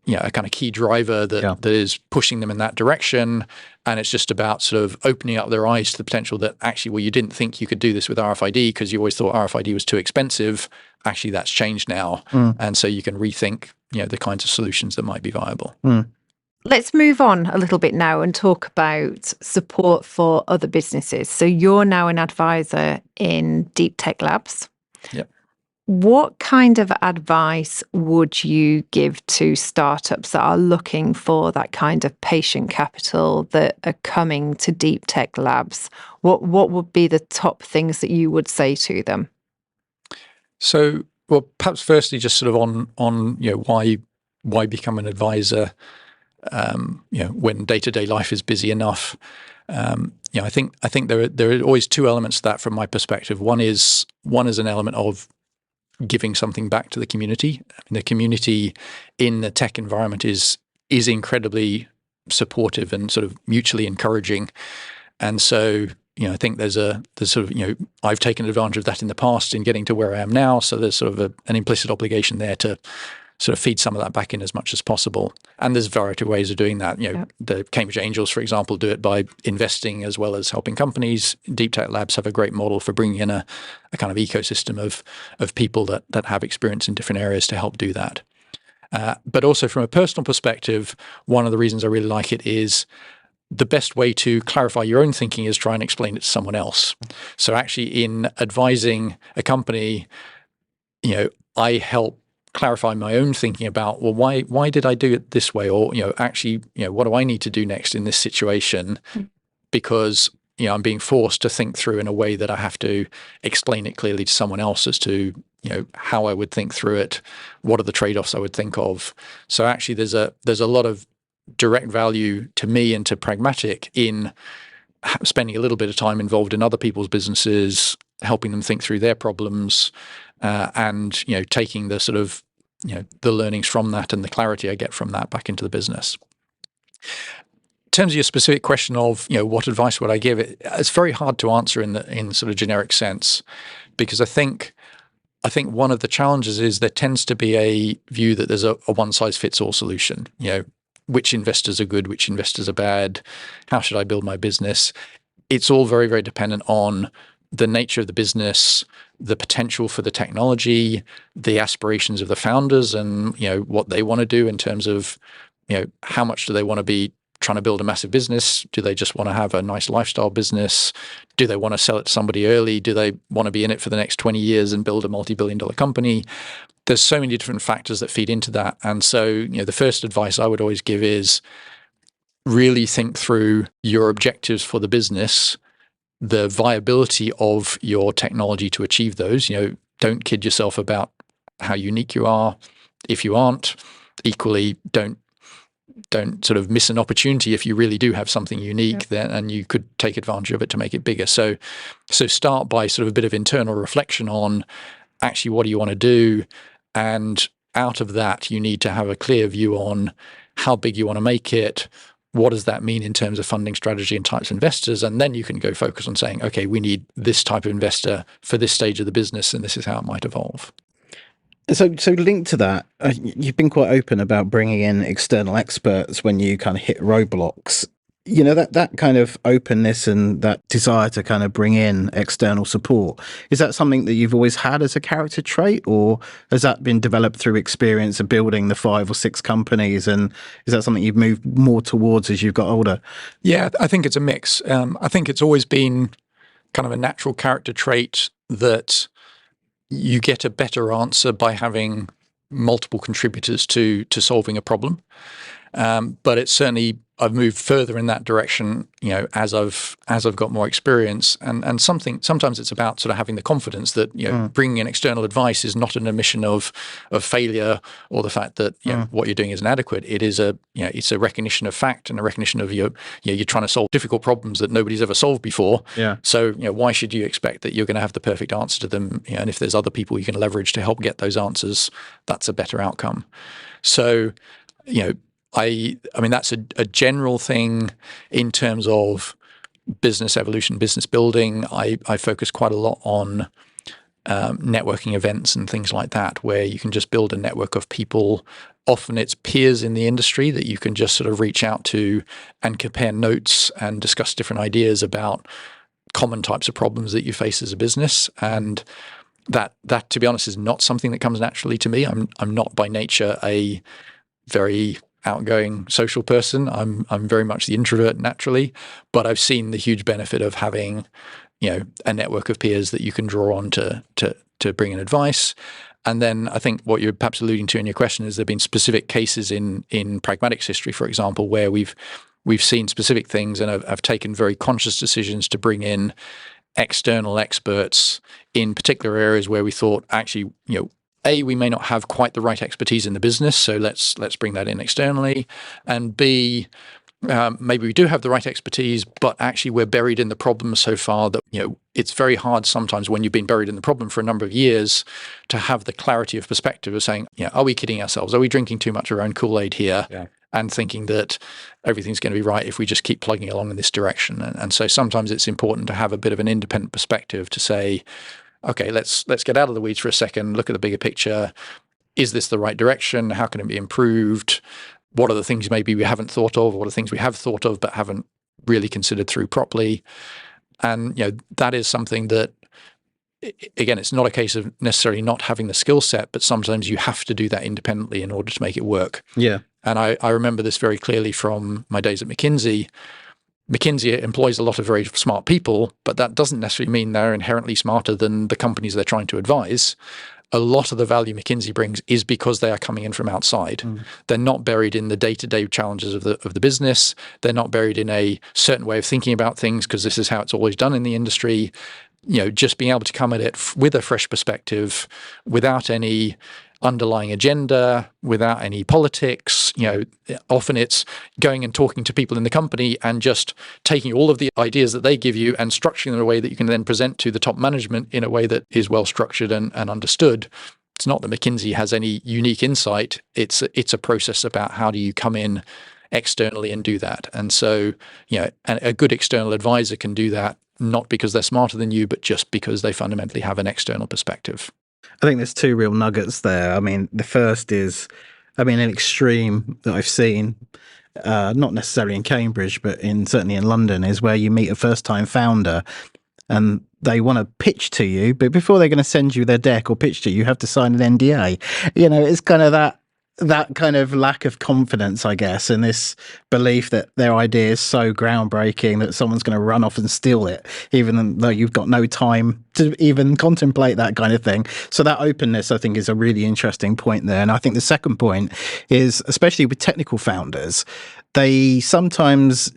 kind of key driver that is pushing them in that direction. And it's just about sort of opening up their eyes to the potential that actually, well, you didn't think you could do this with RFID because you always thought RFID was too expensive. Actually, that's changed now. And so you can rethink, the kinds of solutions that might be viable. Let's move on a little bit now and talk about support for other businesses. So you're now an advisor in Deep Tech Labs. Yep. What kind of advice would you give to startups that are looking for that kind of patient capital that are coming to Deep Tech Labs? What would be the top things that you would say to them? So, well, perhaps firstly, just sort of on why become an advisor, when day-to-day life is busy enough. I think there are always two elements to that from my perspective. One is an element of giving something back to the community. I mean, the community in the tech environment is incredibly supportive and sort of mutually encouraging. And so, I think there's sort of, I've taken advantage of that in the past in getting to where I am now. So there's sort of an implicit obligation there to sort of feed some of that back in as much as possible. And there's a variety of ways of doing that. The Cambridge Angels, for example, do it by investing as well as helping companies. Deep Tech Labs have a great model for bringing in a kind of ecosystem of people that have experience in different areas to help do that. But also from a personal perspective, one of the reasons I really like it is the best way to clarify your own thinking is try and explain it to someone else. So actually in advising a company, I help clarify my own thinking about, well, why did I do it this way? Or, actually, what do I need to do next in this situation? Because, I'm being forced to think through in a way that I have to explain it clearly to someone else as to, how I would think through it. What are the trade-offs I would think of? So actually there's a lot of direct value to me and to Pragmatic in spending a little bit of time involved in other people's businesses, helping them think through their problems, and taking the sort of the learnings from that and the clarity I get from that back into the business. In terms of your specific question of what advice would I give, it's very hard to answer in sort of generic sense, because I think one of the challenges is there tends to be a view that there's a one size fits all solution. Which investors are good, which investors are bad, how should I build my business? It's all very, very dependent on the nature of the business, the potential for the technology, the aspirations of the founders, and what they want to do in terms of how much do they want to be trying to build a massive business? Do they just want to have a nice lifestyle business? Do they want to sell it to somebody early? Do they want to be in it for the next 20 years and build a multi-billion-dollar company? There's so many different factors that feed into that. And so, the first advice I would always give is really think through your objectives for the business, the viability of your technology to achieve those. Don't kid yourself about how unique you are. If you aren't, equally, don't sort of miss an opportunity if you really do have something unique then, and you could take advantage of it to make it bigger. So start by sort of a bit of internal reflection on actually what do you want to do, and out of that you need to have a clear view on how big you want to make it. What does that mean in terms of funding strategy and types of investors? And then you can go focus on saying, okay, we need this type of investor for this stage of the business, and this is how it might evolve. So linked to that, you've been quite open about bringing in external experts when you kind of hit roadblocks. That kind of openness and that desire to kind of bring in external support, is that something that you've always had as a character trait, or has that been developed through experience of building the 5 or 6 companies? And is that something you've moved more towards as you've got older? Yeah, I think it's a mix. I think it's always been kind of a natural character trait that you get a better answer by having multiple contributors to solving a problem. But it's certainly I've moved further in that direction, as I've got more experience, and sometimes it's about sort of having the confidence that bringing in external advice is not an admission of failure or the fact that what you're doing is inadequate. It is it's a recognition of fact and a recognition of you're trying to solve difficult problems that nobody's ever solved before. Yeah. So why should you expect that you're going to have the perfect answer to them? And if there's other people you can leverage to help get those answers, that's a better outcome. So I mean, that's a general thing in terms of business evolution, business building. I focus quite a lot on networking events and things like that, where you can just build a network of people. Often it's peers in the industry that you can just sort of reach out to and compare notes and discuss different ideas about common types of problems that you face as a business. And that to be honest, is not something that comes naturally to me. I'm not by nature a very outgoing social person. I'm very much the introvert naturally, but I've seen the huge benefit of having a network of peers that you can draw on to bring in advice. And then I think what you're perhaps alluding to in your question is there have been specific cases in Pragmatic's history, for example, where we've seen specific things and have taken very conscious decisions to bring in external experts in particular areas where we thought actually we may not have quite the right expertise in the business, so let's bring that in externally. And B, maybe we do have the right expertise, but actually we're buried in the problem so far that it's very hard sometimes when you've been buried in the problem for a number of years to have the clarity of perspective of saying, are we kidding ourselves? Are we drinking too much of our own Kool-Aid here? Yeah. And thinking that everything's going to be right if we just keep plugging along in this direction. And so sometimes it's important to have a bit of an independent perspective to say, okay, let's get out of the weeds for a second, look at the bigger picture. Is this the right direction? How can it be improved? What are the things maybe we haven't thought of? What are the things we have thought of but haven't really considered through properly? And that is something that, again, it's not a case of necessarily not having the skill set, but sometimes you have to do that independently in order to make it work. Yeah. And I remember this very clearly from my days at McKinsey. McKinsey employs a lot of very smart people, but that doesn't necessarily mean they're inherently smarter than the companies they're trying to advise. A lot of the value McKinsey brings is because they are coming in from outside. They're not buried in the day-to-day challenges of the business. They're not buried in a certain way of thinking about things because this is how it's always done in the industry. Just being able to come at it with a fresh perspective, without any underlying agenda, without any politics. Often it's going and talking to people in the company and just taking all of the ideas that they give you and structuring them in a way that you can then present to the top management in a way that is well structured and understood. It's not that McKinsey has any unique insight. It's a process about how do you come in externally and do that. And so, and a good external advisor can do that, not because they're smarter than you, but just because they fundamentally have an external perspective. I think there's two real nuggets there. I mean, the first is, an extreme that I've seen, not necessarily in Cambridge, but certainly in London, is where you meet a first-time founder and they want to pitch to you, but before they're going to send you their deck or pitch to you, you have to sign an NDA. It's kind of that kind of lack of confidence, I guess, and this belief that their idea is so groundbreaking that someone's going to run off and steal it, even though you've got no time to even contemplate that kind of thing. So that openness, I think, is a really interesting point there. And I think the second point is, especially with technical founders, they sometimes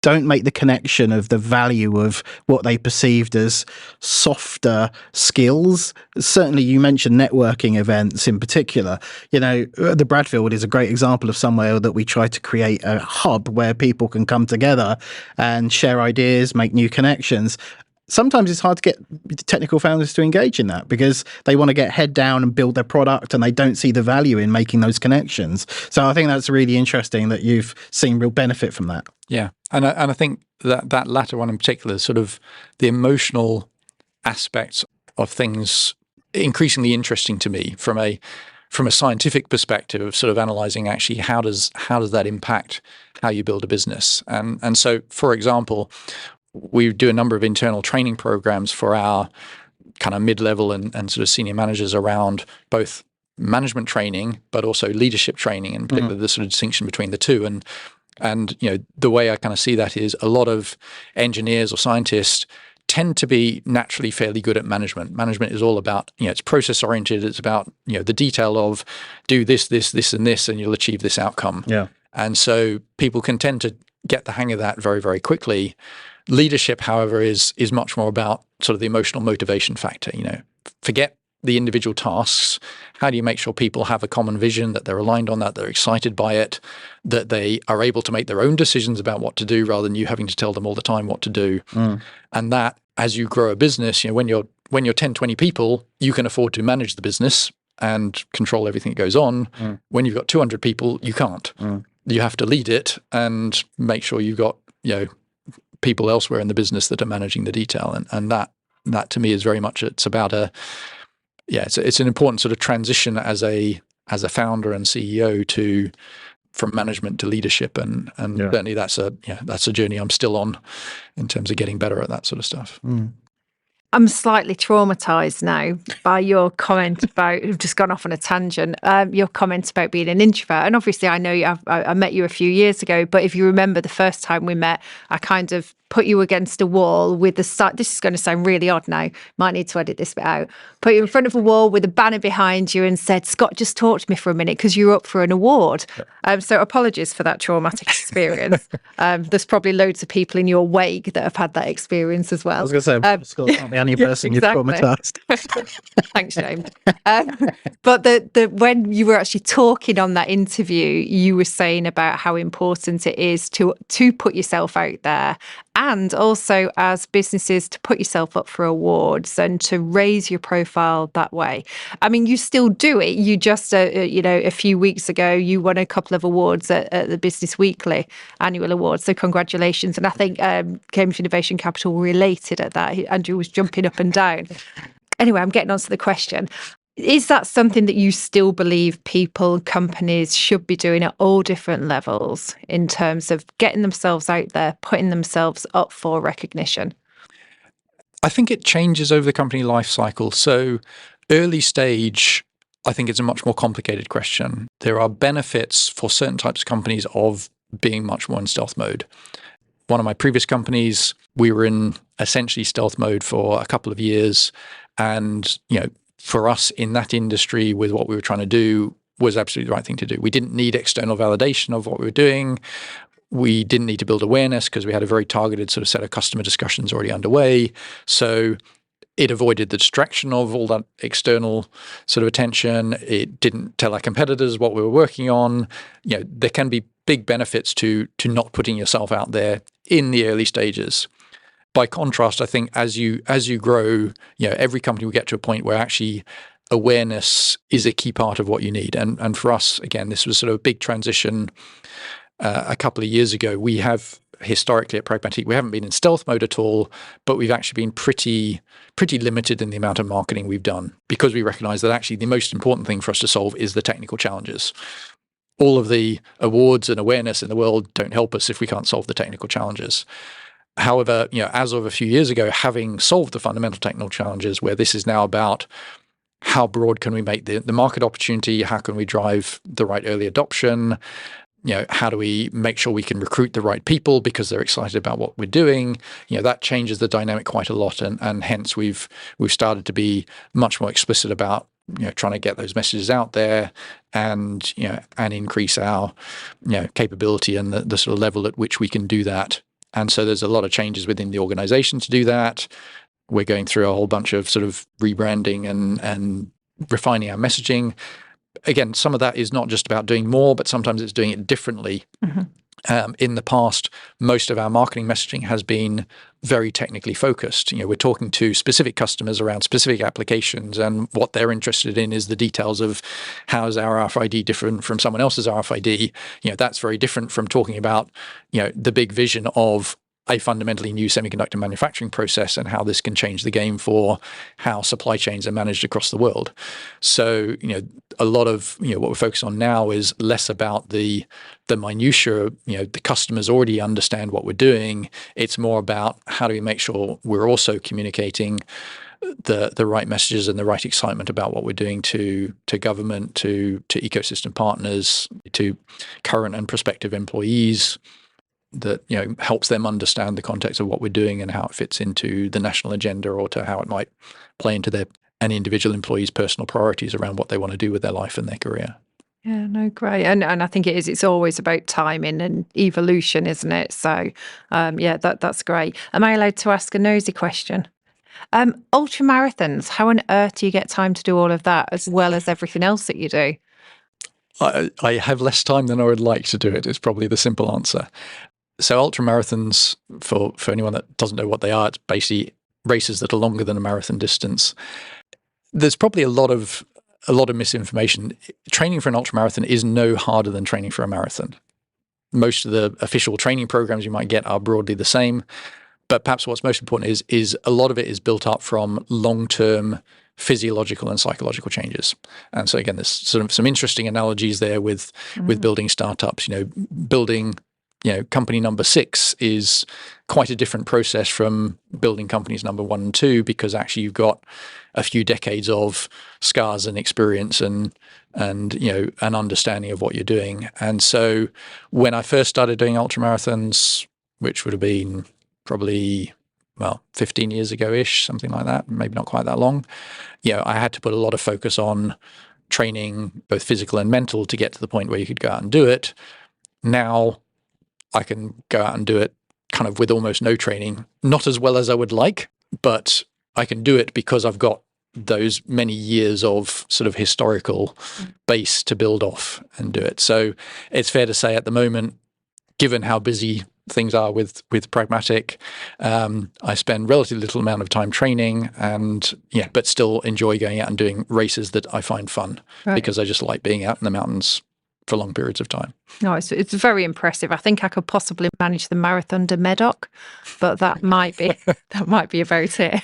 don't make the connection of the value of what they perceived as softer skills. Certainly, you mentioned networking events in particular. The Bradfield is a great example of somewhere that we try to create a hub where people can come together and share ideas, make new connections. Sometimes it's hard to get technical founders to engage in that because they want to get head down and build their product and they don't see the value in making those connections. So I think that's really interesting that you've seen real benefit from that. Yeah. And I think that latter one in particular, sort of the emotional aspects of things, increasingly interesting to me from a scientific perspective of sort of analyzing actually how does that impact how you build a business. And so, for example, we do a number of internal training programs for our kind of mid-level and sort of senior managers around both management training, but also leadership training, and particularly the sort of distinction between the two. And the way I kind of see that is a lot of engineers or scientists tend to be naturally fairly good at management. Management is all about, it's process oriented. It's about, the detail of do this, and this, and you'll achieve this outcome. Yeah. And so people can tend to get the hang of that very, very quickly. Leadership, however, is much more about sort of the emotional motivation factor. Forget the individual tasks. How do you make sure people have a common vision, that they're aligned on that, they're excited by it, that they are able to make their own decisions about what to do rather than you having to tell them all the time what to do. And that, as you grow a business, when you're 10, 20 people, you can afford to manage the business and control everything that goes on. When you've got 200 people, you can't. You have to lead it and make sure you've got people elsewhere in the business that are managing the detail. And that to me is very much, it's about it's an important sort of transition as a founder and CEO from management to leadership, and certainly that's a journey I'm still on in terms of getting better at that sort of stuff. I'm slightly traumatized now by your comment about, we've just gone off on a tangent, your comment about being an introvert. And obviously I know I met you a few years ago, but if you remember the first time we met, I kind of put you against a wall with this is going to sound really odd now, might need to edit this bit out, put you in front of a wall with a banner behind you and said, Scott, just talk to me for a minute because you're up for an award. So apologies for that traumatic experience. There's probably loads of people in your wake that have had that experience as well. I was going to say, Scott can't be the only person you've traumatized. Thanks, James. But when you were actually talking on that interview, you were saying about how important it is to put yourself out there, and also as businesses to put yourself up for awards and to raise your profile that way. I mean, you still do it. You just, a few weeks ago, you won a couple of awards at the Business Weekly annual awards. So congratulations. And I think Cambridge Innovation Capital related at that. Andrew was jumping up and down. Anyway, I'm getting on to the question. Is that something that you still believe people, companies should be doing at all different levels in terms of getting themselves out there, putting themselves up for recognition? I think it changes over the company life cycle. So early stage, I think it's a much more complicated question. There are benefits for certain types of companies of being much more in stealth mode. One of my previous companies, we were in essentially stealth mode for a couple of years. And, for us in that industry with what we were trying to do was absolutely the right thing to do. We didn't need external validation of what we were doing. We didn't need to build awareness because we had a very targeted sort of set of customer discussions already underway. So it avoided the distraction of all that external sort of attention. It didn't tell our competitors what we were working on. There can be big benefits to not putting yourself out there in the early stages. By contrast, I think as you grow, every company will get to a point where actually awareness is a key part of what you need. And for us, again, this was sort of a big transition a couple of years ago. We have historically at PragmatIC, we haven't been in stealth mode at all, but we've actually been pretty limited in the amount of marketing we've done because we recognize that actually the most important thing for us to solve is the technical challenges. All of the awards and awareness in the world don't help us if we can't solve the technical challenges. However, as of a few years ago, having solved the fundamental technical challenges, where this is now about how broad can we make the market opportunity, how can we drive the right early adoption, how do we make sure we can recruit the right people because they're excited about what we're doing, that changes the dynamic quite a lot, and hence we've started to be much more explicit about trying to get those messages out there and increase our capability and the sort of level at which we can do that. And so there's a lot of changes within the organization to do that. We're going through a whole bunch of sort of rebranding and refining our messaging. Again, some of that is not just about doing more, but sometimes it's doing it differently. Mm-hmm. In the past, most of our marketing messaging has been very technically focused. We're talking to specific customers around specific applications, and what they're interested in is the details of how is our RFID different from someone else's RFID. That's very different from talking about the big vision of a fundamentally new semiconductor manufacturing process and how this can change the game for how supply chains are managed across the world. So, a lot of what we're focused on now is less about the minutiae. The customers already understand what we're doing. It's more about how do we make sure we're also communicating the right messages and the right excitement about what we're doing to government, to ecosystem partners, to current and prospective employees, that helps them understand the context of what we're doing and how it fits into the national agenda, or to how it might play into an individual employee's personal priorities around what they want to do with their life and their career. Yeah, no, great. And I think it's always about timing and evolution, isn't it? So, that's great. Am I allowed to ask a nosy question? Ultra marathons, how on earth do you get time to do all of that as well as everything else that you do? I have less time than I would like to do it, is probably the simple answer. So ultra marathons, for anyone that doesn't know what they are, it's basically races that are longer than a marathon distance. There's probably a lot of misinformation. Training for an ultra marathon is no harder than training for a marathon. Most of the official training programs you might get are broadly the same, but perhaps what's most important is a lot of it is built up from long-term physiological and psychological changes. And so again, there's sort of some interesting analogies there with building startups. Building company number 6 is quite a different process from building companies number 1 and 2, because actually you've got a few decades of scars and experience and an understanding of what you're doing. And so when I first started doing ultramarathons, which would have been probably 15 years ago-ish, something like that, maybe not quite that long, I had to put a lot of focus on training, both physical and mental, to get to the point where you could go out and do it. Now I can go out and do it kind of with almost no training, not as well as I would like, but I can do it because I've got those many years of sort of historical base to build off and do it. So it's fair to say at the moment, given how busy things are with PragmatIC, I spend relatively little amount of time training, but still enjoy going out and doing races that I find fun, because I just like being out in the mountains for long periods of time. No, it's very impressive. I think I could possibly manage the marathon de Medoc, but that might be about it.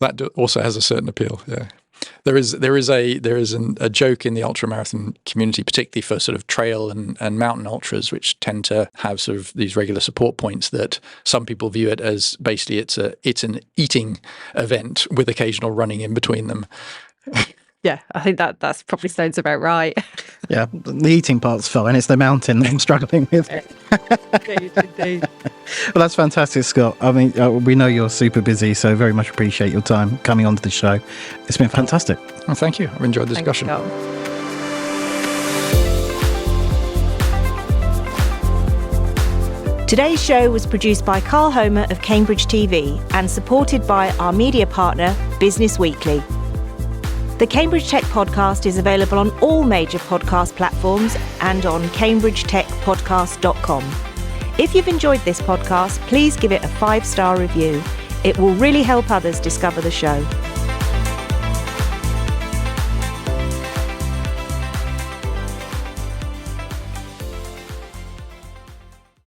That also has a certain appeal. Yeah, there is a joke in the ultramarathon community, particularly for sort of trail and mountain ultras, which tend to have sort of these regular support points, that some people view it as basically it's an eating event with occasional running in between them. Yeah, I think that's probably sounds about right. Yeah, the eating part's fine. It's the mountain that I'm struggling with. Indeed. Well, that's fantastic, Scott. I mean, we know you're super busy, so very much appreciate your time coming onto the show. It's been fantastic. Well, thank you. I've enjoyed the discussion. Today's show was produced by Carl Homer of Cambridge TV and supported by our media partner, Business Weekly. The Cambridge Tech Podcast is available on all major podcast platforms and on cambridgetechpodcast.com. If you've enjoyed this podcast, please give it a 5-star review. It will really help others discover the show.